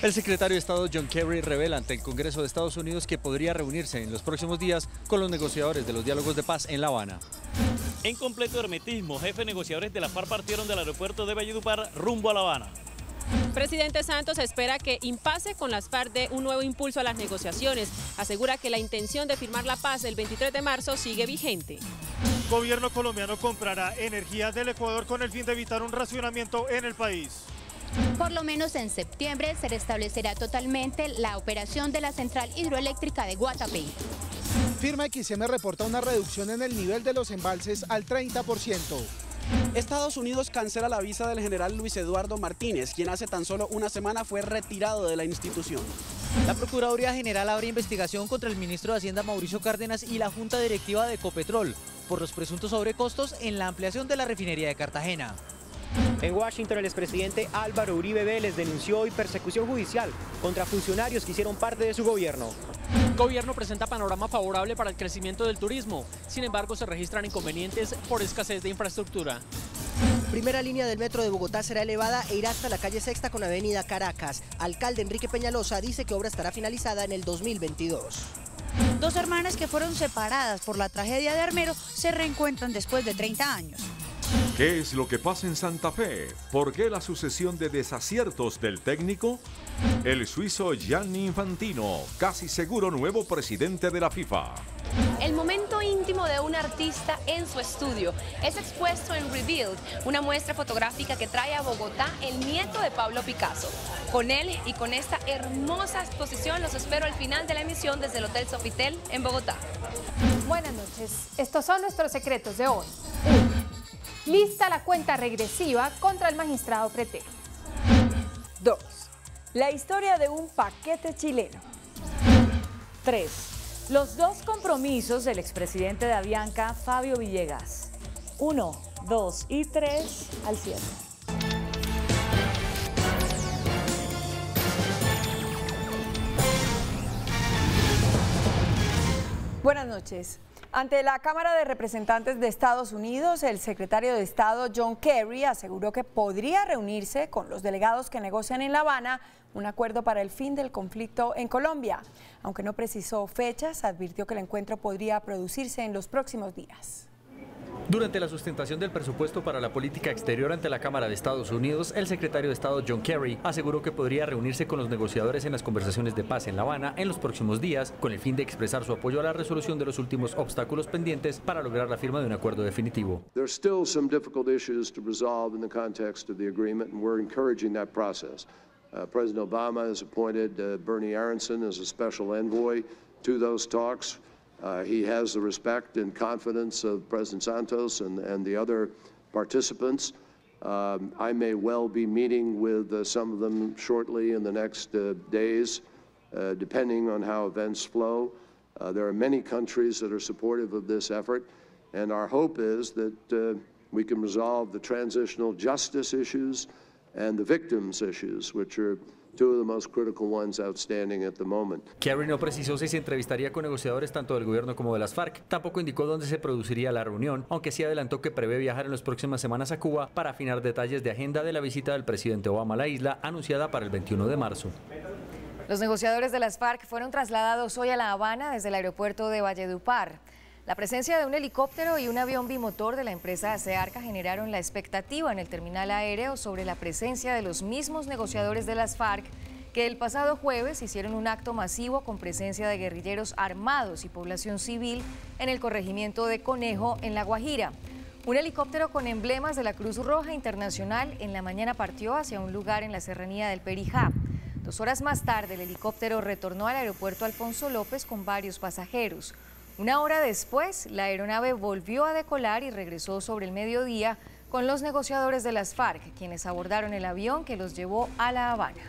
El secretario de Estado John Kerry revela ante el Congreso de Estados Unidos que podría reunirse en los próximos días con los negociadores de los diálogos de paz en La Habana. En completo hermetismo, jefes negociadores de la FARC partieron del aeropuerto de Valledupar rumbo a La Habana. Presidente Santos espera que impasse con las FARC dé un nuevo impulso a las negociaciones. Asegura que la intención de firmar la paz el 23 de marzo sigue vigente. Gobierno colombiano comprará energía del Ecuador con el fin de evitar un racionamiento en el país. Por lo menos en septiembre se restablecerá totalmente la operación de la central hidroeléctrica de Guatapé. Firma XM reporta una reducción en el nivel de los embalses al 30%. Estados Unidos cancela la visa del general Luis Eduardo Martínez, quien hace tan solo una semana fue retirado de la institución. La Procuraduría General abre investigación contra el ministro de Hacienda Mauricio Cárdenas y la Junta Directiva de Ecopetrol por los presuntos sobrecostos en la ampliación de la refinería de Cartagena. En Washington, el expresidente Álvaro Uribe Vélez denunció hoy persecución judicial contra funcionarios que hicieron parte de su gobierno. El gobierno presenta panorama favorable para el crecimiento del turismo. Sin embargo, se registran inconvenientes por escasez de infraestructura. Primera línea del metro de Bogotá será elevada e irá hasta la calle Sexta con avenida Caracas. Alcalde Enrique Peñalosa dice que obra estará finalizada en el 2022. Dos hermanas que fueron separadas por la tragedia de Armero se reencuentran después de 30 años. ¿Qué es lo que pasa en Santa Fe? ¿Por qué la sucesión de desaciertos del técnico? El suizo Gianni Infantino, casi seguro nuevo presidente de la FIFA. El momento íntimo de un artista en su estudio es expuesto en Revealed, una muestra fotográfica que trae a Bogotá el nieto de Pablo Picasso. Con él y con esta hermosa exposición los espero al final de la emisión desde el Hotel Sofitel en Bogotá. Buenas noches, estos son nuestros secretos de hoy. 1. Lista la cuenta regresiva contra el magistrado Pretel. 2. La historia de un paquete chileno. 3. Los dos compromisos del expresidente de Avianca, Fabio Villegas. 1, 2 y 3 al cierre. Buenas noches. Ante la Cámara de Representantes de Estados Unidos, el secretario de Estado John Kerry aseguró que podría reunirse con los delegados que negocian en La Habana un acuerdo para el fin del conflicto en Colombia. Aunque no precisó fechas, advirtió que el encuentro podría producirse en los próximos días. Durante la sustentación del presupuesto para la política exterior ante la Cámara de Estados Unidos, el secretario de Estado John Kerry aseguró que podría reunirse con los negociadores en las conversaciones de paz en La Habana en los próximos días, con el fin de expresar su apoyo a la resolución de los últimos obstáculos pendientes para lograr la firma de un acuerdo definitivo. There are still some difficult issues to resolve in the context of the agreement, and we're encouraging that process. President Obama has appointed Bernie Aronson as a special envoy to those talks. He has the respect and confidence of President Santos and the other participants. I may well be meeting with some of them shortly in the next days, depending on how events flow. There are many countries that are supportive of this effort, and our hope is that we can resolve the transitional justice issues and the victims' issues, which are two of the most critical ones outstanding at the moment. Kerry no precisó si se entrevistaría con negociadores tanto del gobierno como de las FARC. Tampoco indicó dónde se produciría la reunión, aunque sí adelantó que prevé viajar en las próximas semanas a Cuba para afinar detalles de agenda de la visita del presidente Obama a la isla, anunciada para el 21 de marzo. Los negociadores de las FARC fueron trasladados hoy a La Habana desde el aeropuerto de Valledupar. La presencia de un helicóptero y un avión bimotor de la empresa Searca generaron la expectativa en el terminal aéreo sobre la presencia de los mismos negociadores de las FARC que el pasado jueves hicieron un acto masivo con presencia de guerrilleros armados y población civil en el corregimiento de Conejo, en La Guajira. Un helicóptero con emblemas de la Cruz Roja Internacional en la mañana partió hacia un lugar en la serranía del Perijá. 2 horas más tarde, el helicóptero retornó al aeropuerto Alfonso López con varios pasajeros. 1 hora después, la aeronave volvió a decolar y regresó sobre el mediodía con los negociadores de las FARC, quienes abordaron el avión que los llevó a La Habana.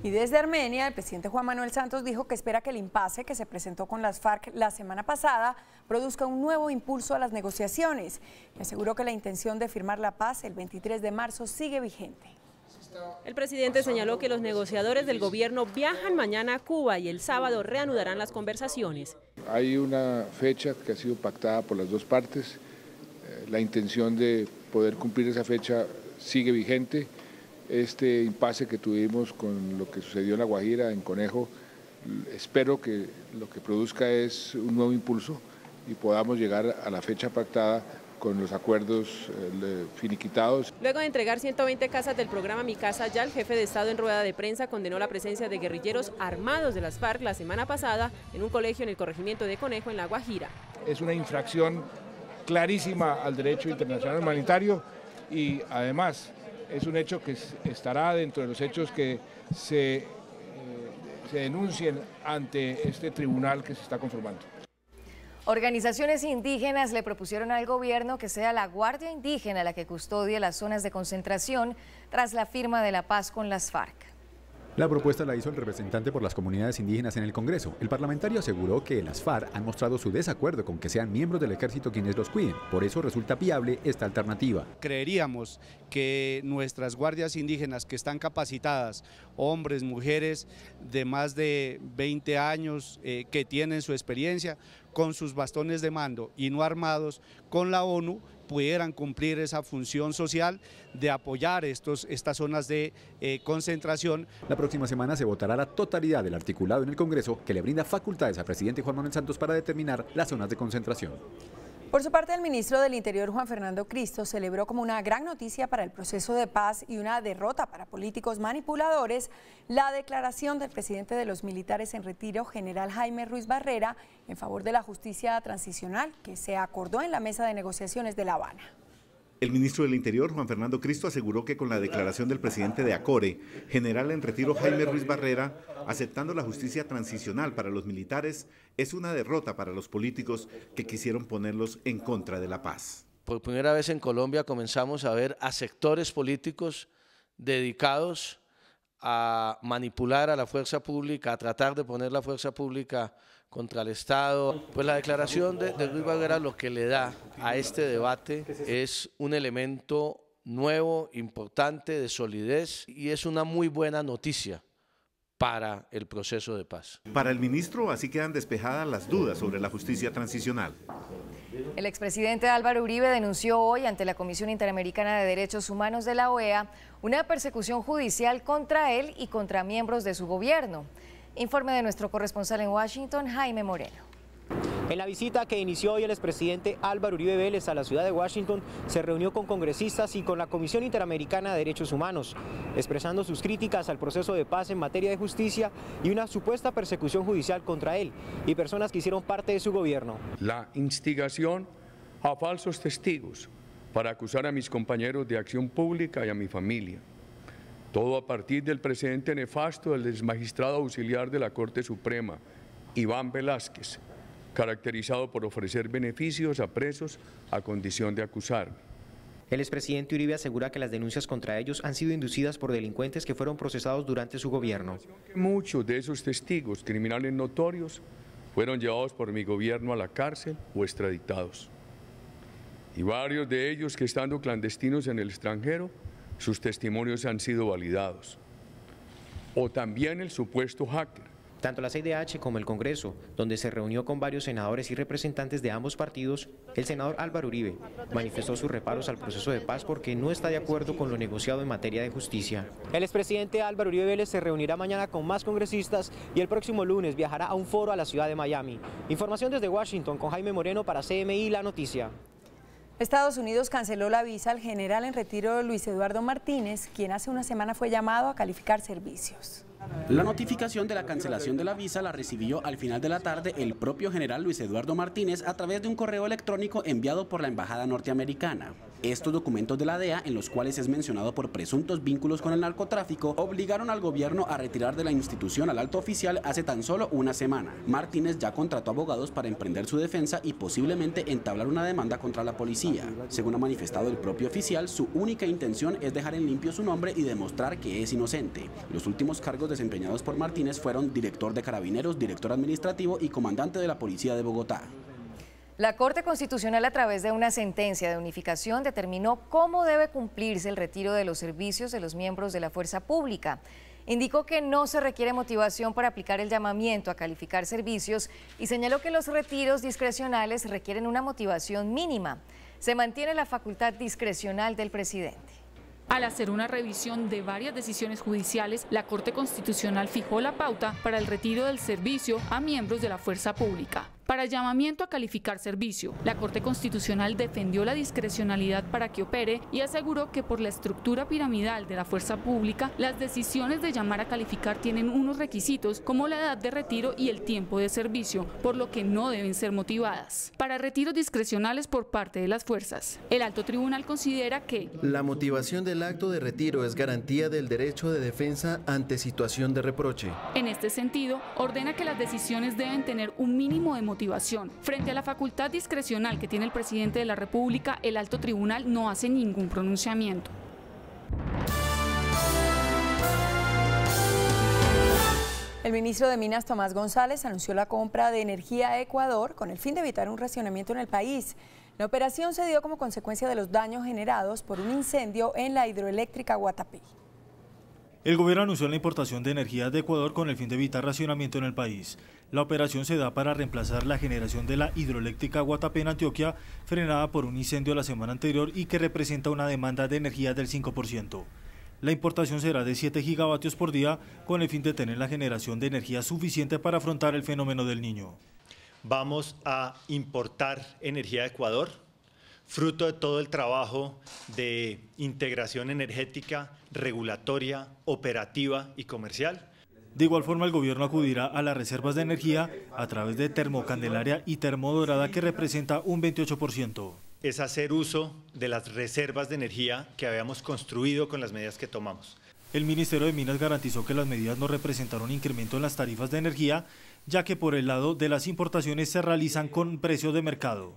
Y desde Armenia, el presidente Juan Manuel Santos dijo que espera que el impasse que se presentó con las FARC la semana pasada produzca un nuevo impulso a las negociaciones. Y aseguró que la intención de firmar la paz el 23 de marzo sigue vigente. El presidente señaló que los negociadores del gobierno viajan mañana a Cuba y el sábado reanudarán las conversaciones. Hay una fecha que ha sido pactada por las dos partes. La intención de poder cumplir esa fecha sigue vigente. este impasse que tuvimos con lo que sucedió en La Guajira, en Conejo. Espero que lo que produzca es un nuevo impulso y podamos llegar a la fecha pactada con los acuerdos finiquitados. Luego de entregar 120 casas del programa Mi Casa Ya, el jefe de Estado en rueda de prensa condenó la presencia de guerrilleros armados de las FARC la semana pasada en un colegio en el corregimiento de Conejo, en La Guajira. Es una infracción clarísima al derecho internacional humanitario y además es un hecho que estará dentro de los hechos que se denuncien ante este tribunal que se está conformando. Organizaciones indígenas le propusieron al gobierno que sea la Guardia Indígena la que custodie las zonas de concentración tras la firma de la paz con las FARC. La propuesta la hizo el representante por las comunidades indígenas en el Congreso. El parlamentario aseguró que las FARC han mostrado su desacuerdo con que sean miembros del ejército quienes los cuiden. Por eso resulta viable esta alternativa. Creeríamos que nuestras guardias indígenas que están capacitadas, hombres, mujeres de más de 20 años que tienen su experiencia, con sus bastones de mando y no armados, con la ONU pudieran cumplir esa función social de apoyar estas zonas de concentración. La próxima semana se votará la totalidad del articulado en el Congreso que le brinda facultades al presidente Juan Manuel Santos para determinar las zonas de concentración. Por su parte, el ministro del Interior, Juan Fernando Cristo, celebró como una gran noticia para el proceso de paz y una derrota para políticos manipuladores la declaración del presidente de los militares en retiro, general Jaime Ruiz Barrera, en favor de la justicia transicional que se acordó en la mesa de negociaciones de La Habana. El ministro del Interior, Juan Fernando Cristo, aseguró que con la declaración del presidente de ACORE, general en retiro Jaime Ruiz Barrera, aceptando la justicia transicional para los militares, es una derrota para los políticos que quisieron ponerlos en contra de la paz. Por primera vez en Colombia comenzamos a ver a sectores políticos dedicados a manipular a la fuerza pública, a tratar de poner la fuerza pública contra el Estado. Pues la declaración de Ruiz Barrera lo que le da a este debate es un elemento nuevo, importante, de solidez, y es una muy buena noticia para el proceso de paz. Para el ministro, así quedan despejadas las dudas sobre la justicia transicional. El expresidente Álvaro Uribe denunció hoy ante la Comisión Interamericana de Derechos Humanos de la OEA una persecución judicial contra él y contra miembros de su gobierno. Informe de nuestro corresponsal en Washington, Jaime Moreno. En la visita que inició hoy el expresidente Álvaro Uribe Vélez a la ciudad de Washington, se reunió con congresistas y con la Comisión Interamericana de Derechos Humanos, expresando sus críticas al proceso de paz en materia de justicia y una supuesta persecución judicial contra él y personas que hicieron parte de su gobierno. La instigación a falsos testigos para acusar a mis compañeros de acción pública y a mi familia. Todo a partir del precedente nefasto del exmagistrado auxiliar de la Corte Suprema, Iván Velázquez, caracterizado por ofrecer beneficios a presos a condición de acusarme. El expresidente Uribe asegura que las denuncias contra ellos han sido inducidas por delincuentes que fueron procesados durante su gobierno. Muchos de esos testigos criminales notorios fueron llevados por mi gobierno a la cárcel o extraditados. Y varios de ellos que estando clandestinos en el extranjero, sus testimonios han sido validados. O también el supuesto hacker. Tanto la CIDH como el Congreso, donde se reunió con varios senadores y representantes de ambos partidos, el senador Álvaro Uribe manifestó sus reparos al proceso de paz porque no está de acuerdo con lo negociado en materia de justicia. El expresidente Álvaro Uribe Vélez se reunirá mañana con más congresistas y el próximo lunes viajará a un foro a la ciudad de Miami. Información desde Washington con Jaime Moreno para CMI La Noticia. Estados Unidos canceló la visa al general en retiro Luis Eduardo Martínez, quien hace una semana fue llamado a calificar servicios. La notificación de la cancelación de la visa la recibió al final de la tarde el propio general Luis Eduardo Martínez a través de un correo electrónico enviado por la embajada norteamericana. Estos documentos de la DEA, en los cuales es mencionado por presuntos vínculos con el narcotráfico, obligaron al gobierno a retirar de la institución al alto oficial hace tan solo una semana. Martínez ya contrató abogados para emprender su defensa y posiblemente entablar una demanda contra la policía. Según ha manifestado el propio oficial, su única intención es dejar en limpio su nombre y demostrar que es inocente. Los últimos cargos desempeñados por Martínez fueron director de Carabineros, director administrativo y comandante de la Policía de Bogotá. La Corte Constitucional, a través de una sentencia de unificación, determinó cómo debe cumplirse el retiro de los servicios de los miembros de la fuerza pública. Indicó que no se requiere motivación para aplicar el llamamiento a calificar servicios y señaló que los retiros discrecionales requieren una motivación mínima. Se mantiene la facultad discrecional del presidente. Al hacer una revisión de varias decisiones judiciales, la Corte Constitucional fijó la pauta para el retiro del servicio a miembros de la fuerza pública. Para el llamamiento a calificar servicio, la Corte Constitucional defendió la discrecionalidad para que opere y aseguró que por la estructura piramidal de la fuerza pública, las decisiones de llamar a calificar tienen unos requisitos como la edad de retiro y el tiempo de servicio, por lo que no deben ser motivadas. Para retiros discrecionales por parte de las fuerzas, el alto tribunal considera que la motivación del acto de retiro es garantía del derecho de defensa ante situación de reproche. En este sentido, ordena que las decisiones deben tener un mínimo de motivación. Frente a la facultad discrecional que tiene el presidente de la República, el alto tribunal no hace ningún pronunciamiento. El ministro de Minas, Tomás González, anunció la compra de energía a Ecuador con el fin de evitar un racionamiento en el país. La operación se dio como consecuencia de los daños generados por un incendio en la hidroeléctrica Guatapé. El gobierno anunció la importación de energía de Ecuador con el fin de evitar racionamiento en el país. La operación se da para reemplazar la generación de la hidroeléctrica Guatapé en Antioquia, frenada por un incendio la semana anterior y que representa una demanda de energía del 5%. La importación será de 7 gigavatios por día con el fin de tener la generación de energía suficiente para afrontar el fenómeno del Niño. Vamos a importar energía de Ecuador, fruto de todo el trabajo de integración energética, regulatoria, operativa y comercial. De igual forma, el gobierno acudirá a las reservas de energía a través de Termocandelaria y Termodorada, que representa un 28%. Es hacer uso de las reservas de energía que habíamos construido con las medidas que tomamos. El Ministerio de Minas garantizó que las medidas no representaron incremento en las tarifas de energía, ya que por el lado de las importaciones se realizan con precio de mercado.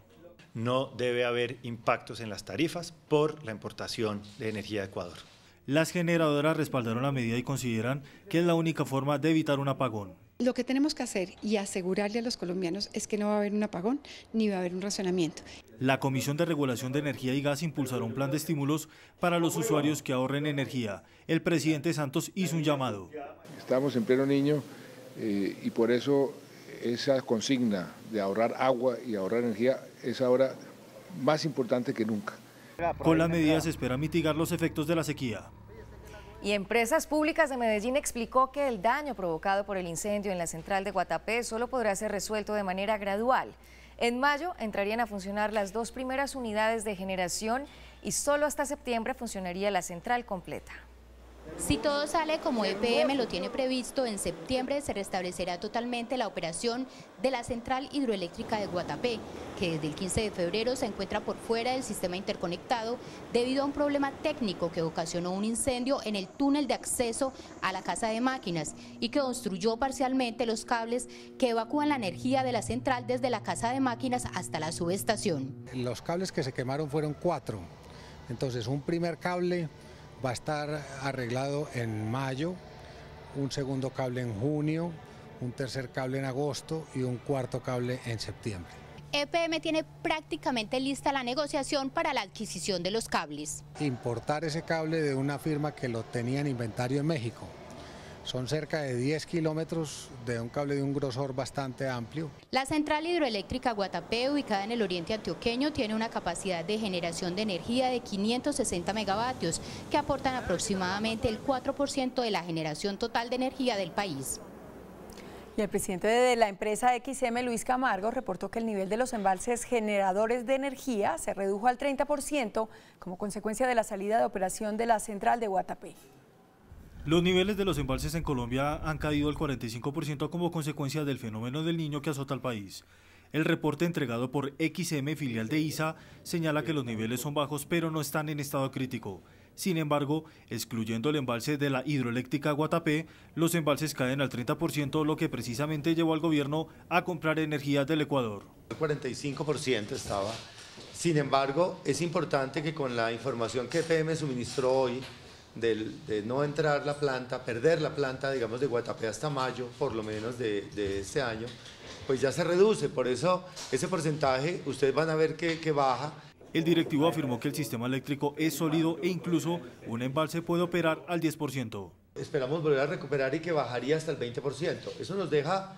No debe haber impactos en las tarifas por la importación de energía de Ecuador. Las generadoras respaldaron la medida y consideran que es la única forma de evitar un apagón. Lo que tenemos que hacer y asegurarle a los colombianos es que no va a haber un apagón ni va a haber un racionamiento. La Comisión de Regulación de Energía y Gas impulsará un plan de estímulos para los usuarios que ahorren energía. El presidente Santos hizo un llamado. Estamos en pleno Niño y por eso esa consigna de ahorrar agua y ahorrar energía es ahora más importante que nunca. Con la medida se espera mitigar los efectos de la sequía. Y Empresas Públicas de Medellín explicó que el daño provocado por el incendio en la central de Guatapé solo podrá ser resuelto de manera gradual. En mayo entrarían a funcionar las 2 primeras unidades de generación y solo hasta septiembre funcionaría la central completa. Si todo sale como EPM lo tiene previsto, en septiembre se restablecerá totalmente la operación de la central hidroeléctrica de Guatapé, que desde el 15 de febrero se encuentra por fuera del sistema interconectado debido a un problema técnico que ocasionó un incendio en el túnel de acceso a la casa de máquinas y que obstruyó parcialmente los cables que evacúan la energía de la central desde la casa de máquinas hasta la subestación. Los cables que se quemaron fueron 4, entonces un primer cable va a estar arreglado en mayo, un segundo cable en junio, un tercer cable en agosto y un cuarto cable en septiembre. EPM tiene prácticamente lista la negociación para la adquisición de los cables. Importar ese cable de una firma que lo tenía en inventario en México. Son cerca de 10 kilómetros de un cable de un grosor bastante amplio. La central hidroeléctrica Guatapé, ubicada en el oriente antioqueño, tiene una capacidad de generación de energía de 560 megavatios, que aportan aproximadamente el 4% de la generación total de energía del país. Y el presidente de la empresa XM, Luis Camargo, reportó que el nivel de los embalses generadores de energía se redujo al 30% como consecuencia de la salida de operación de la central de Guatapé. Los niveles de los embalses en Colombia han caído al 45% como consecuencia del fenómeno del Niño que azota al país. El reporte entregado por XM, filial de ISA, señala que los niveles son bajos pero no están en estado crítico. Sin embargo, excluyendo el embalse de la hidroeléctrica Guatapé, los embalses caen al 30%, lo que precisamente llevó al gobierno a comprar energía del Ecuador. El 45% estaba. Sin embargo, es importante que con la información que EPM suministró hoy, de no entrar la planta, perder la planta, digamos, de Guatapé hasta mayo, por lo menos de este año, pues ya se reduce. Por eso ese porcentaje ustedes van a ver que baja. El directivo afirmó que el sistema eléctrico es sólido e incluso un embalse puede operar al 10%. Esperamos volver a recuperar y que bajaría hasta el 20%. Eso nos deja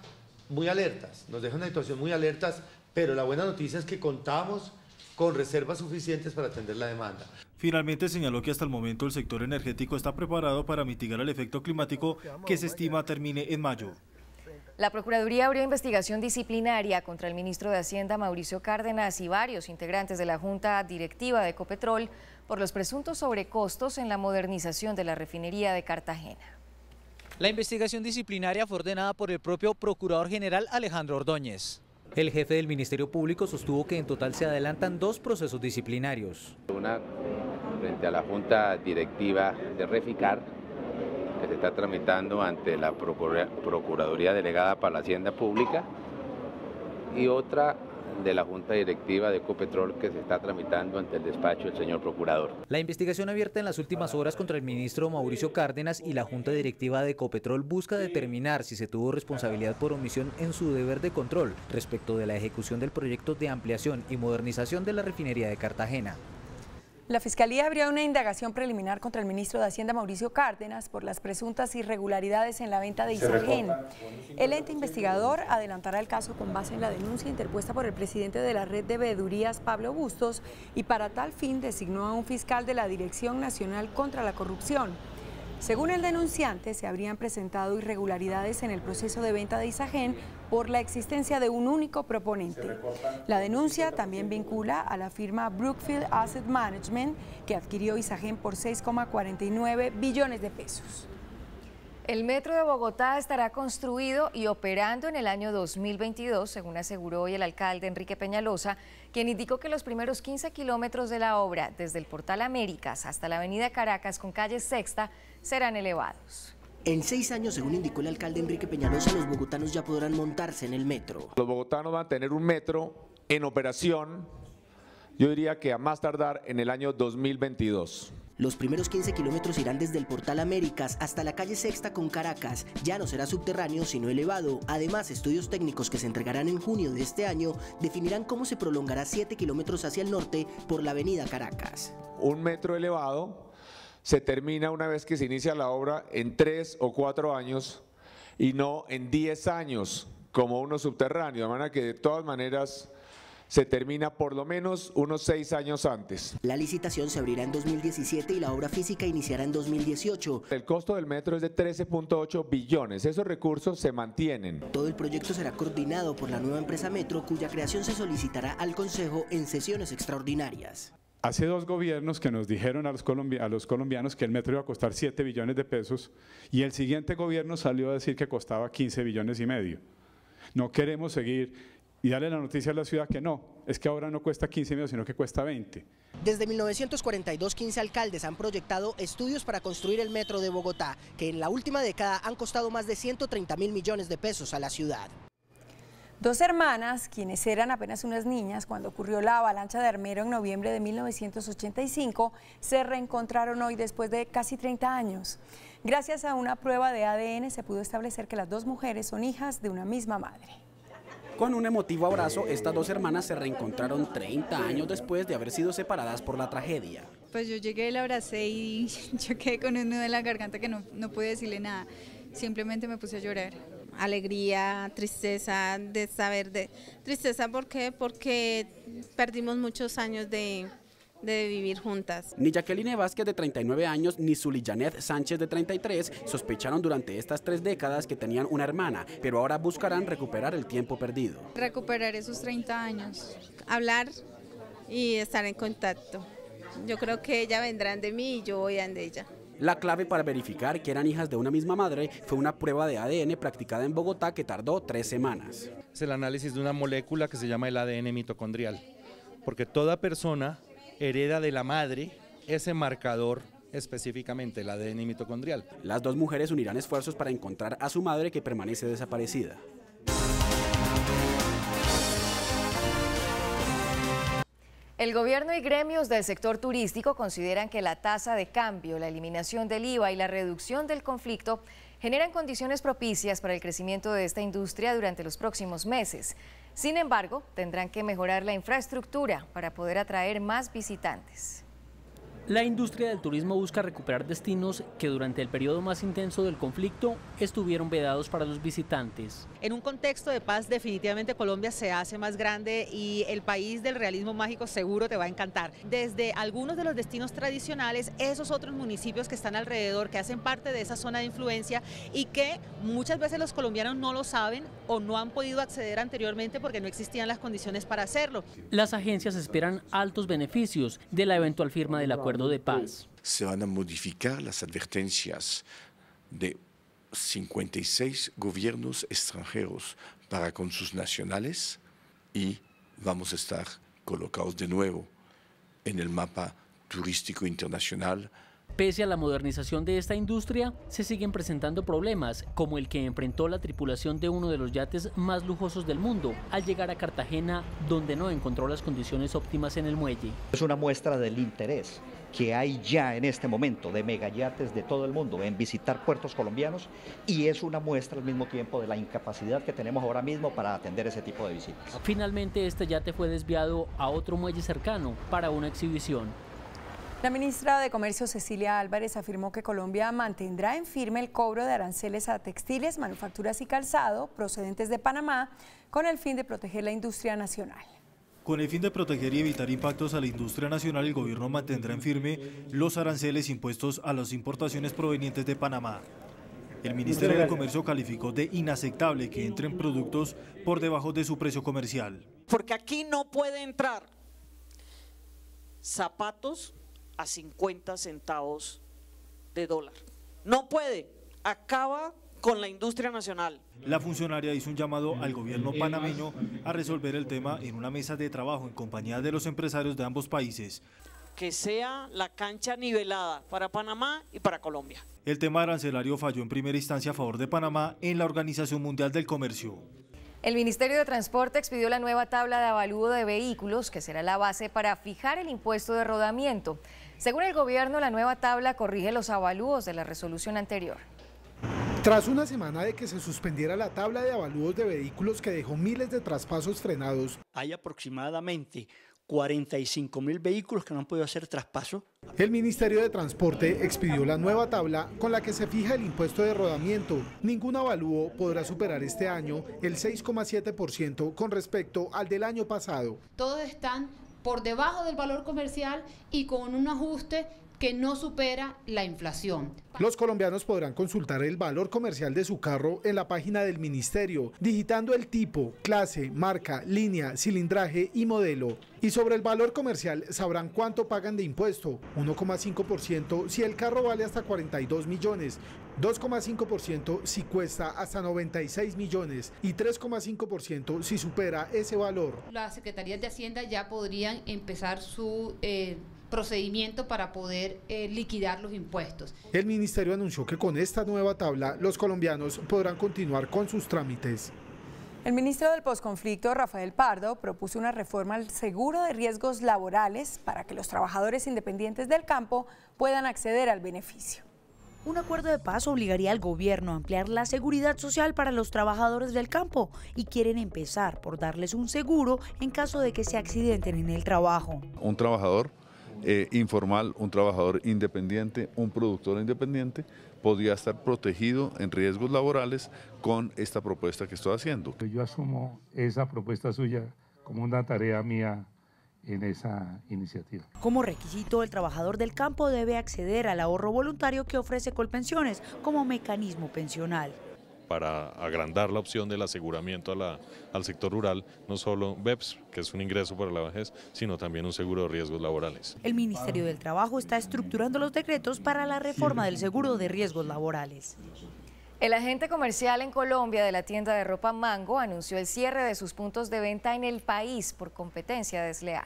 muy alertas, nos deja una situación muy alertas, pero la buena noticia es que contamos con reservas suficientes para atender la demanda. Finalmente señaló que hasta el momento el sector energético está preparado para mitigar el efecto climático que se estima termine en mayo. La Procuraduría abrió investigación disciplinaria contra el ministro de Hacienda, Mauricio Cárdenas, y varios integrantes de la Junta Directiva de Ecopetrol por los presuntos sobrecostos en la modernización de la refinería de Cartagena. La investigación disciplinaria fue ordenada por el propio Procurador General Alejandro Ordóñez. El jefe del Ministerio Público sostuvo que en total se adelantan 2 procesos disciplinarios. Una frente a la Junta Directiva de Reficar, que se está tramitando ante la Procuraduría Delegada para la Hacienda Pública, y otra de la Junta Directiva de Ecopetrol, que se está tramitando ante el despacho del señor Procurador. La investigación abierta en las últimas horas contra el ministro Mauricio Cárdenas y la Junta Directiva de Ecopetrol busca determinar si se tuvo responsabilidad por omisión en su deber de control respecto de la ejecución del proyecto de ampliación y modernización de la refinería de Cartagena. La Fiscalía abrió una indagación preliminar contra el ministro de Hacienda, Mauricio Cárdenas, por las presuntas irregularidades en la venta de Isagen. El ente investigador adelantará el caso con base en la denuncia interpuesta por el presidente de la red de veedurías, Pablo Bustos, y para tal fin designó a un fiscal de la Dirección Nacional contra la Corrupción. Según el denunciante, se habrían presentado irregularidades en el proceso de venta de Isagen por la existencia de un único proponente. La denuncia también vincula a la firma Brookfield Asset Management, que adquirió Isagen por 6,49 billones de pesos. El metro de Bogotá estará construido y operando en el año 2022, según aseguró hoy el alcalde Enrique Peñalosa, quien indicó que los primeros 15 kilómetros de la obra, desde el Portal Américas hasta la avenida Caracas con calle Sexta, serán elevados. En 6 años, según indicó el alcalde Enrique Peñalosa, los bogotanos ya podrán montarse en el metro. Los bogotanos van a tener un metro en operación, yo diría que a más tardar en el año 2022. Los primeros 15 kilómetros irán desde el Portal Américas hasta la calle Sexta con Caracas. Ya no será subterráneo, sino elevado. Además, estudios técnicos que se entregarán en junio de este año definirán cómo se prolongará 7 kilómetros hacia el norte por la avenida Caracas. Un metro elevado se termina una vez que se inicia la obra en 3 o 4 años y no en 10 años como uno subterráneo, de manera que de todas maneras se termina por lo menos unos 6 años antes. La licitación se abrirá en 2017 y la obra física iniciará en 2018. El costo del metro es de 13.8 billones. Esos recursos se mantienen. Todo el proyecto será coordinado por la nueva empresa Metro, cuya creación se solicitará al Consejo en sesiones extraordinarias. Hace 2 gobiernos que nos dijeron a los colombianos que el metro iba a costar 7 billones de pesos y el siguiente gobierno salió a decir que costaba 15 billones y medio. No queremos seguir y darle la noticia a la ciudad que no, es que ahora no cuesta 15 y medio, sino que cuesta 20. Desde 1942, 15 alcaldes han proyectado estudios para construir el metro de Bogotá, que en la última década han costado más de 130.000 millones de pesos a la ciudad. 2 hermanas, quienes eran apenas unas niñas cuando ocurrió la avalancha de Armero en noviembre de 1985, se reencontraron hoy después de casi 30 años. Gracias a una prueba de ADN se pudo establecer que las 2 mujeres son hijas de una misma madre. Con un emotivo abrazo, estas 2 hermanas se reencontraron 30 años después de haber sido separadas por la tragedia. Pues yo llegué, la abracé y yo quedé con un nudo en la garganta que no pude decirle nada. Simplemente me puse a llorar. Alegría, tristeza, tristeza, ¿por qué? Porque perdimos muchos años de vivir juntas. Ni Jacqueline Vázquez, de 39 años, ni Zuly Janet Sánchez, de 33, sospecharon durante estas 3 décadas que tenían una hermana, pero ahora buscarán recuperar el tiempo perdido. Recuperar esos 30 años. Hablar y estar en contacto. Yo creo que ella vendrán de mí y yo voy a de ella. La clave para verificar que eran hijas de una misma madre fue una prueba de ADN practicada en Bogotá que tardó 3 semanas. Es el análisis de una molécula que se llama el ADN mitocondrial, porque toda persona hereda de la madre ese marcador, específicamente el ADN mitocondrial. Las 2 mujeres unirán esfuerzos para encontrar a su madre que permanece desaparecida. El gobierno y gremios del sector turístico consideran que la tasa de cambio, la eliminación del IVA y la reducción del conflicto generan condiciones propicias para el crecimiento de esta industria durante los próximos meses. Sin embargo, tendrán que mejorar la infraestructura para poder atraer más visitantes. La industria del turismo busca recuperar destinos que durante el periodo más intenso del conflicto estuvieron vedados para los visitantes. En un contexto de paz definitivamente Colombia se hace más grande y el país del realismo mágico seguro te va a encantar. Desde algunos de los destinos tradicionales, esos otros municipios que están alrededor, que hacen parte de esa zona de influencia y que muchas veces los colombianos no lo saben o no han podido acceder anteriormente porque no existían las condiciones para hacerlo. Las agencias esperan altos beneficios de la eventual firma del acuerdo de paz. Se van a modificar las advertencias de 56 gobiernos extranjeros para con sus nacionales y vamos a estar colocados de nuevo en el mapa turístico internacional. Pese a la modernización de esta industria, se siguen presentando problemas, como el que enfrentó la tripulación de uno de los yates más lujosos del mundo al llegar a Cartagena, donde no encontró las condiciones óptimas en el muelle. Es una muestra del interés que hay ya en este momento de megayates de todo el mundo en visitar puertos colombianos y es una muestra al mismo tiempo de la incapacidad que tenemos ahora mismo para atender ese tipo de visitas. Finalmente, este yate fue desviado a otro muelle cercano para una exhibición. La ministra de Comercio, Cecilia Álvarez, afirmó que Colombia mantendrá en firme el cobro de aranceles a textiles, manufacturas y calzado procedentes de Panamá con el fin de proteger la industria nacional. Con el fin de proteger y evitar impactos a la industria nacional, el gobierno mantendrá en firme los aranceles impuestos a las importaciones provenientes de Panamá. El Ministerio de Comercio calificó de inaceptable que entren productos por debajo de su precio comercial. Porque aquí no puede entrar zapatos a 50 centavos de dólar. No puede, acaba con la industria nacional. La funcionaria hizo un llamado al gobierno panameño a resolver el tema en una mesa de trabajo en compañía de los empresarios de ambos países. Que sea la cancha nivelada para Panamá y para Colombia. El tema arancelario falló en primera instancia a favor de Panamá en la Organización Mundial del Comercio. El Ministerio de Transporte expidió la nueva tabla de avalúo de vehículos, que será la base para fijar el impuesto de rodamiento. Según el gobierno, la nueva tabla corrige los avalúos de la resolución anterior. Tras una semana de que se suspendiera la tabla de avalúos de vehículos que dejó miles de traspasos frenados, hay aproximadamente 45.000 vehículos que no han podido hacer traspaso. El Ministerio de Transporte expidió la nueva tabla con la que se fija el impuesto de rodamiento. Ningún avalúo podrá superar este año el 6,7% con respecto al del año pasado. Todos están por debajo del valor comercial y con un ajuste que no supera la inflación. Los colombianos podrán consultar el valor comercial de su carro en la página del ministerio, digitando el tipo, clase, marca, línea, cilindraje y modelo. Y sobre el valor comercial sabrán cuánto pagan de impuesto, 1,5% si el carro vale hasta 42 millones, 2,5% si cuesta hasta 96 millones y 3,5% si supera ese valor. Las secretarías de Hacienda ya podrían empezar su procedimiento para poder liquidar los impuestos. El ministerio anunció que con esta nueva tabla los colombianos podrán continuar con sus trámites. El ministro del Posconflicto, Rafael Pardo, propuso una reforma al seguro de riesgos laborales para que los trabajadores independientes del campo puedan acceder al beneficio. Un acuerdo de paz obligaría al gobierno a ampliar la seguridad social para los trabajadores del campo y quieren empezar por darles un seguro en caso de que se accidenten en el trabajo. Un trabajador informal, un trabajador independiente, un productor independiente podría estar protegido en riesgos laborales con esta propuesta que estoy haciendo. Yo asumo esa propuesta suya como una tarea mía en esa iniciativa. Como requisito, el trabajador del campo debe acceder al ahorro voluntario que ofrece Colpensiones como mecanismo pensional. Para agrandar la opción del aseguramiento al sector rural, no solo BEPS, que es un ingreso para la vejez, sino también un seguro de riesgos laborales. El Ministerio del Trabajo está estructurando los decretos para la reforma del seguro de riesgos laborales. El agente comercial en Colombia de la tienda de ropa Mango anunció el cierre de sus puntos de venta en el país por competencia desleal.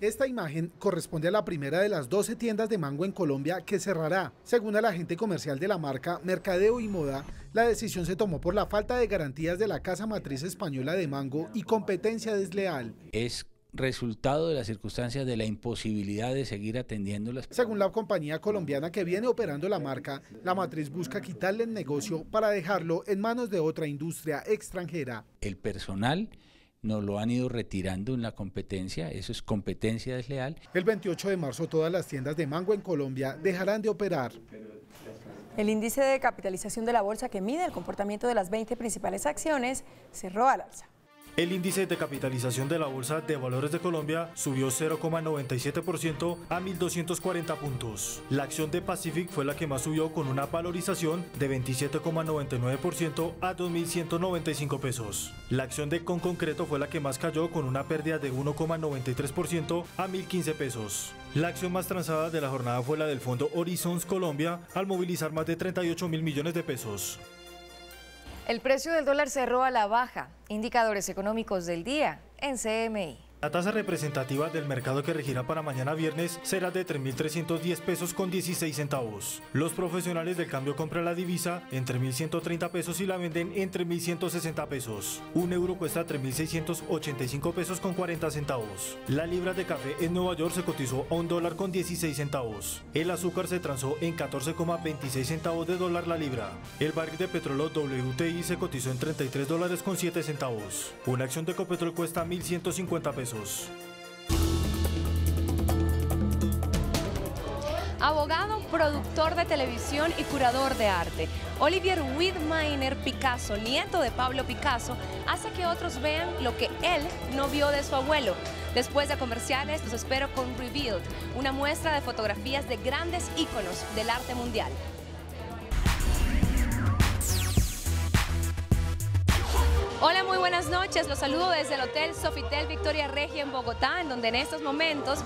Esta imagen corresponde a la primera de las 12 tiendas de Mango en Colombia que cerrará. Según el agente comercial de la marca Mercadeo y Moda, la decisión se tomó por la falta de garantías de la casa matriz española de Mango y competencia desleal. Es resultado de las circunstancias de la imposibilidad de seguir atendiéndolas. Según la compañía colombiana que viene operando la marca, la matriz busca quitarle el negocio para dejarlo en manos de otra industria extranjera. El personal nos lo han ido retirando en la competencia, eso es competencia desleal. El 28 de marzo todas las tiendas de mango en Colombia dejarán de operar. El índice de capitalización de la bolsa que mide el comportamiento de las 20 principales acciones cerró al alza. El índice de capitalización de la Bolsa de Valores de Colombia subió 0,97% a 1.240 puntos. La acción de Pacific fue la que más subió con una valorización de 27,99% a 2.195 pesos. La acción de Conconcreto fue la que más cayó con una pérdida de 1,93% a 1.015 pesos. La acción más transada de la jornada fue la del fondo Horizons Colombia al movilizar más de 38.000 millones de pesos. El precio del dólar cerró a la baja. Indicadores económicos del día en CMI. La tasa representativa del mercado que regirá para mañana viernes será de 3.310 pesos con 16 centavos. Los profesionales del cambio compran la divisa entre 1.130 pesos y la venden entre 1.160 pesos. Un euro cuesta 3.685 pesos con 40 centavos. La libra de café en Nueva York se cotizó a $1 con 16 centavos. El azúcar se transó en 14,26 centavos de dólar la libra. El barril de petróleo WTI se cotizó en $33 con 7 centavos. Una acción de Ecopetrol cuesta 1.150 pesos. Abogado, productor de televisión y curador de arte, Olivier Widmayer Picasso, nieto de Pablo Picasso, hace que otros vean lo que él no vio de su abuelo. Después de comerciales, los espero con Revealed, una muestra de fotografías de grandes íconos del arte mundial. Hola, muy buenas noches. Los saludo desde el Hotel Sofitel Victoria Regia en Bogotá, en donde en estos momentos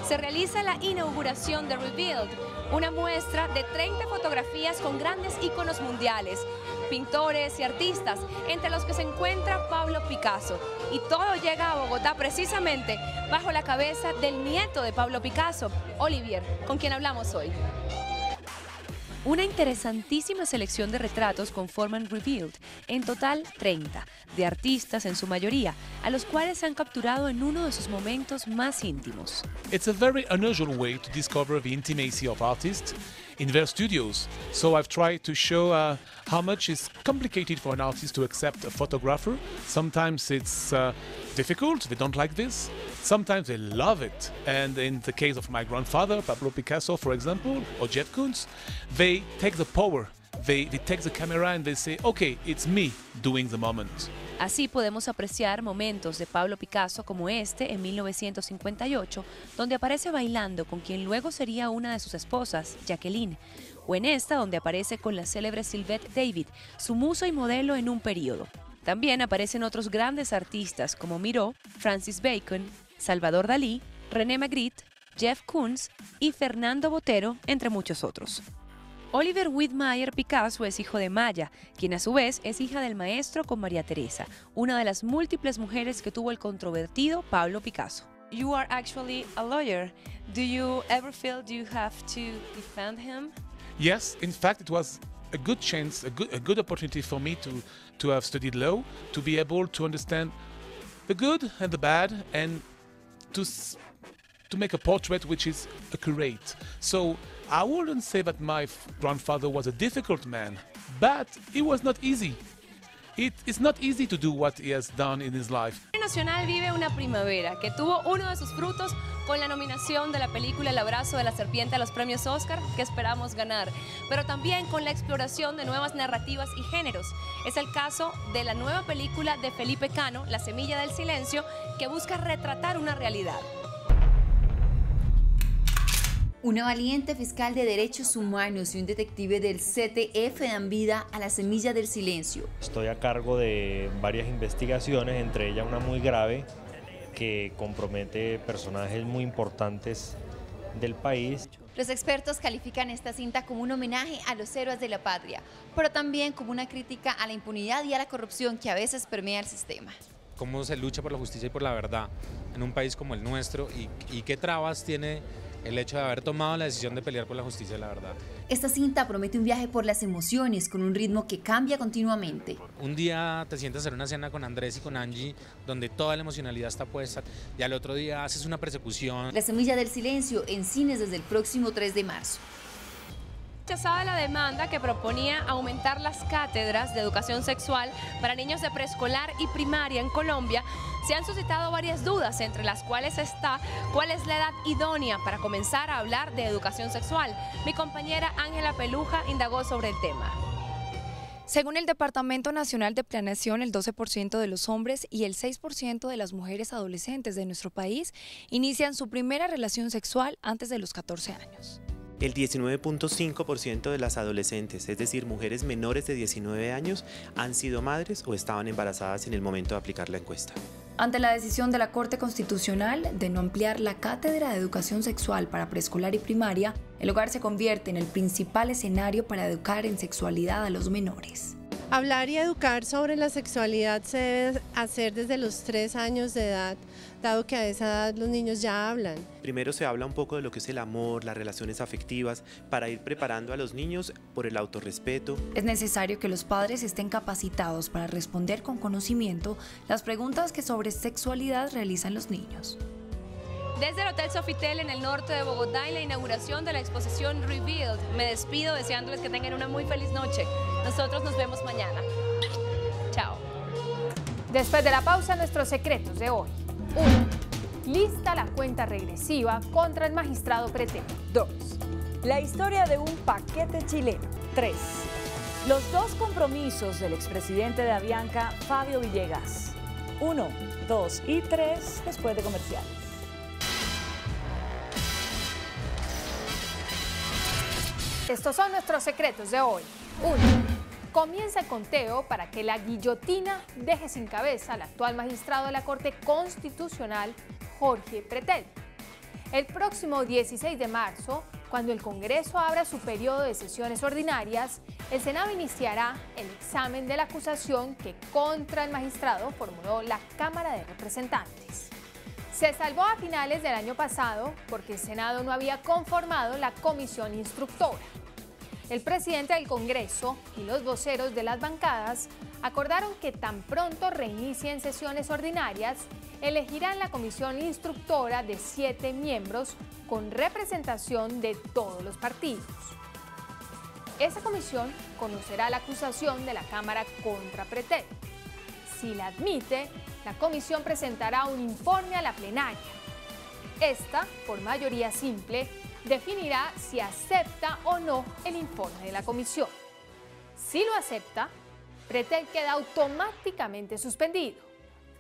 se realiza la inauguración de Revealed, una muestra de 30 fotografías con grandes íconos mundiales, pintores y artistas, entre los que se encuentra Pablo Picasso. Y todo llega a Bogotá precisamente bajo la cabeza del nieto de Pablo Picasso, Olivier, con quien hablamos hoy. Una interesantísima selección de retratos conforman Revealed, en total 30, de artistas en su mayoría, a los cuales se han capturado en uno de sus momentos más íntimos. It's a very unusual way to discover the intimacy of artists in their studios. So I've tried to show how much it's complicated for an artist to accept a photographer. Sometimes it's difficult, they don't like this. Sometimes they love it. And in the case of my grandfather, Pablo Picasso, for example, or Jeff Koons, they take the power. They take the camera and they say, okay, it's me doing the moment. Así podemos apreciar momentos de Pablo Picasso como este en 1958, donde aparece bailando con quien luego sería una de sus esposas, Jacqueline, o en esta donde aparece con la célebre Sylvette David, su musa y modelo en un periodo. También aparecen otros grandes artistas como Miró, Francis Bacon, Salvador Dalí, René Magritte, Jeff Koons y Fernando Botero, entre muchos otros. Olivier Widmayer Picasso es hijo de Maya, quien a su vez es hija del maestro con María Teresa, una de las múltiples mujeres que tuvo el controvertido Pablo Picasso. You are actually a lawyer. Do you ever feel you have to defend him? Yes, in fact, it was a good chance, a good opportunity for me to have studied law, to be able to understand the good and the bad, and to make a portrait which is accurate. So I wouldn't say that my grandfather was a difficult man, but it was not easy. It's not easy to do what he has done in his life. El Nacional vive una primavera que tuvo uno de sus frutos con la nominación de la película El abrazo de la serpiente a los premios Oscar, que esperamos ganar, pero también con la exploración de nuevas narrativas y géneros. Es el caso de la nueva película de Felipe Cano, La semilla del silencio, que busca retratar una realidad. Una valiente fiscal de derechos humanos y un detective del CTF dan vida a la semilla del silencio. Estoy a cargo de varias investigaciones, entre ellas una muy grave que compromete personajes muy importantes del país. Los expertos califican esta cinta como un homenaje a los héroes de la patria, pero también como una crítica a la impunidad y a la corrupción que a veces permea el sistema. Cómo se lucha por la justicia y por la verdad en un país como el nuestro y qué trabas tiene el hecho de haber tomado la decisión de pelear por la justicia y la verdad. Esta cinta promete un viaje por las emociones con un ritmo que cambia continuamente. Un día te sientas a hacer una cena con Andrés y con Angie donde toda la emocionalidad está puesta y al otro día haces una persecución. La semilla del silencio en cines desde el próximo 3 de marzo. rechazada la demanda que proponía aumentar las cátedras de educación sexual para niños de preescolar y primaria en Colombia, se han suscitado varias dudas, entre las cuales está cuál es la edad idónea para comenzar a hablar de educación sexual. Mi compañera Ángela Peluja indagó sobre el tema. Según el Departamento Nacional de Planeación, el 12% de los hombres y el 6% de las mujeres adolescentes de nuestro país inician su primera relación sexual antes de los 14 años. El 19.5% de las adolescentes, es decir, mujeres menores de 19 años, han sido madres o estaban embarazadas en el momento de aplicar la encuesta. Ante la decisión de la Corte Constitucional de no ampliar la cátedra de educación sexual para preescolar y primaria, el hogar se convierte en el principal escenario para educar en sexualidad a los menores. Hablar y educar sobre la sexualidad se debe hacer desde los 3 años de edad, dado que a esa edad los niños ya hablan. Primero se habla un poco de lo que es el amor, las relaciones afectivas, para ir preparando a los niños por el autorrespeto. Es necesario que los padres estén capacitados para responder con conocimiento las preguntas que sobre sexualidad realizan los niños. Desde el Hotel Sofitel en el norte de Bogotá, en la inauguración de la exposición Revealed, me despido deseándoles que tengan una muy feliz noche. Nosotros nos vemos mañana. Chao. Después de la pausa, nuestros secretos de hoy. 1. Lista la cuenta regresiva contra el magistrado Pretel. 2. La historia de un paquete chileno. 3. Los 2 compromisos del expresidente de Avianca, Fabio Villegas. 1, 2 y 3 después de comerciales. Estos son nuestros secretos de hoy. 1. Comienza el conteo para que la guillotina deje sin cabeza al actual magistrado de la Corte Constitucional, Jorge Pretel. El próximo 16 de marzo, cuando el Congreso abra su periodo de sesiones ordinarias, el Senado iniciará el examen de la acusación que contra el magistrado formuló la Cámara de Representantes. Se salvó a finales del año pasado porque el Senado no había conformado la comisión instructora. El presidente del Congreso y los voceros de las bancadas acordaron que tan pronto reinicien sesiones ordinarias, elegirán la comisión instructora de 7 miembros con representación de todos los partidos. Esa comisión conocerá la acusación de la Cámara contra Pretel. Si la admite, la comisión presentará un informe a la plenaria. Esta, por mayoría simple, definirá si acepta o no el informe de la comisión. Si lo acepta, Pretel queda automáticamente suspendido.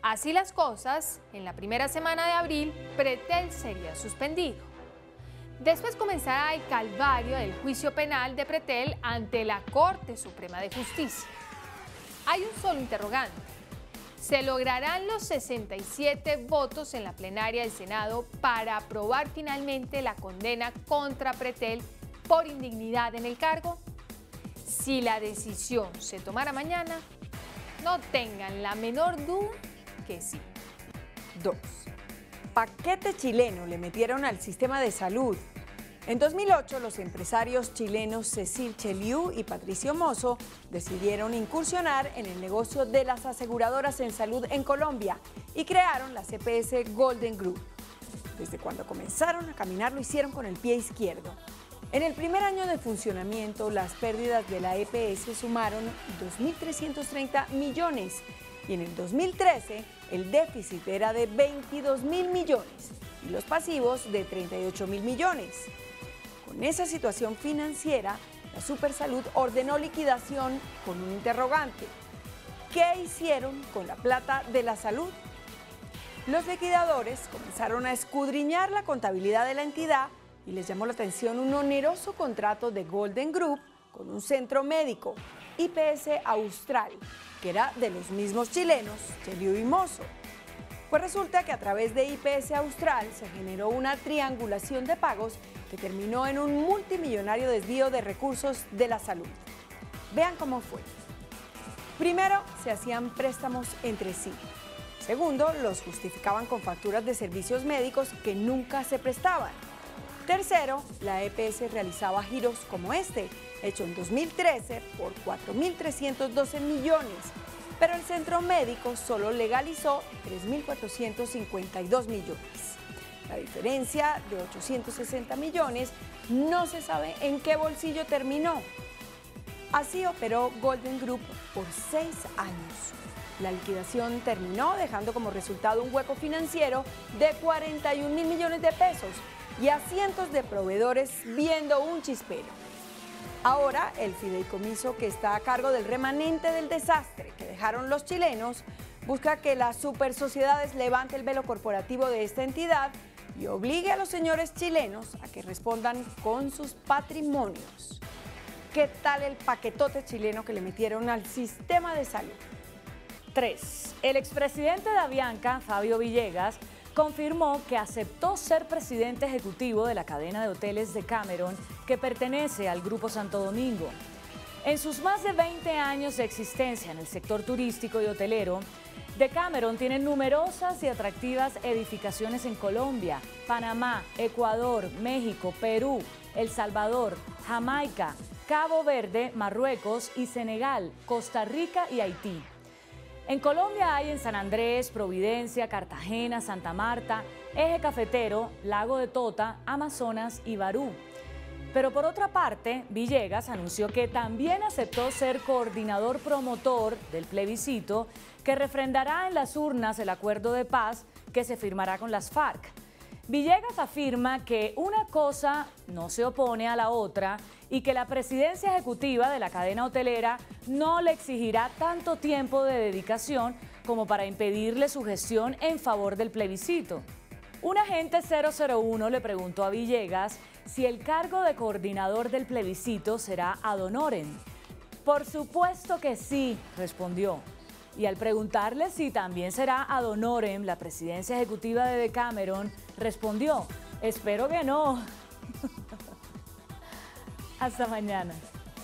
Así las cosas, en la primera semana de abril, Pretel sería suspendido. Después comenzará el calvario del juicio penal de Pretel ante la Corte Suprema de Justicia. Hay un solo interrogante. ¿Se lograrán los 67 votos en la plenaria del Senado para aprobar finalmente la condena contra Pretel por indignidad en el cargo? Si la decisión se tomara mañana, no tengan la menor duda que sí. 2. Paquete chileno le metieron al sistema de salud. En 2008, los empresarios chilenos Cecil Cheliú y Patricio Mozo decidieron incursionar en el negocio de las aseguradoras en salud en Colombia y crearon la CPS Golden Group. Desde cuando comenzaron a caminar lo hicieron con el pie izquierdo. En el primer año de funcionamiento, las pérdidas de la EPS sumaron 2.330 millones y en el 2013 el déficit era de 22.000 millones y los pasivos de 38.000 millones. Con esa situación financiera, la Supersalud ordenó liquidación con un interrogante. ¿Qué hicieron con la plata de la salud? Los liquidadores comenzaron a escudriñar la contabilidad de la entidad y les llamó la atención un oneroso contrato de Golden Group con un centro médico, IPS Austral, que era de los mismos chilenos, Cheliú y Mozo. Pues resulta que a través de IPS Austral se generó una triangulación de pagos que terminó en un multimillonario desvío de recursos de la salud. Vean cómo fue. Primero, se hacían préstamos entre sí. Segundo, los justificaban con facturas de servicios médicos que nunca se prestaban. Tercero, la EPS realizaba giros como este, hecho en 2013 por 4.312 millones, pero el centro médico solo legalizó 3.452 millones. La diferencia de 860 millones no se sabe en qué bolsillo terminó. Así operó Golden Group por 6 años. La liquidación terminó dejando como resultado un hueco financiero de 41 mil millones de pesos y a cientos de proveedores viendo un chispero. Ahora, el fideicomiso que está a cargo del remanente del desastre que dejaron los chilenos busca que las supersociedades levante el velo corporativo de esta entidad y obligue a los señores chilenos a que respondan con sus patrimonios. ¿Qué tal el paquetote chileno que le metieron al sistema de salud? 3. El expresidente de Avianca, Fabio Villegas, confirmó que aceptó ser presidente ejecutivo de la cadena de hoteles Decameron, que pertenece al Grupo Santo Domingo. En sus más de 20 años de existencia en el sector turístico y hotelero, Decameron tiene numerosas y atractivas edificaciones en Colombia, Panamá, Ecuador, México, Perú, El Salvador, Jamaica, Cabo Verde, Marruecos y Senegal, Costa Rica y Haití. En Colombia hay en San Andrés, Providencia, Cartagena, Santa Marta, Eje Cafetero, Lago de Tota, Amazonas y Barú. Pero por otra parte, Villegas anunció que también aceptó ser coordinador promotor del plebiscito que refrendará en las urnas el acuerdo de paz que se firmará con las FARC. Villegas afirma que una cosa no se opone a la otra y que la presidencia ejecutiva de la cadena hotelera no le exigirá tanto tiempo de dedicación como para impedirle su gestión en favor del plebiscito. Un agente 001 le preguntó a Villegas si el cargo de coordinador del plebiscito será ad honorem. Por supuesto que sí, respondió. Y al preguntarle si también será ad honorem la presidencia ejecutiva de Decameron, respondió, espero que no. Hasta mañana.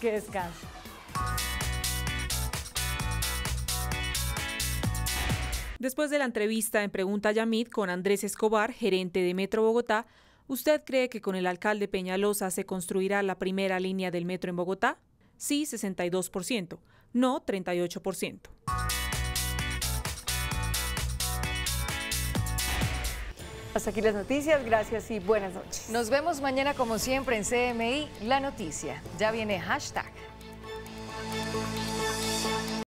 Que descanse. Después de la entrevista en Pregunta Yamit con Andrés Escobar, gerente de Metro Bogotá, ¿usted cree que con el alcalde Peñalosa se construirá la primera línea del metro en Bogotá? Sí, 62%. No, 38%. Hasta aquí las noticias, gracias y buenas noches. Nos vemos mañana como siempre en CMI La Noticia. Ya viene hashtag.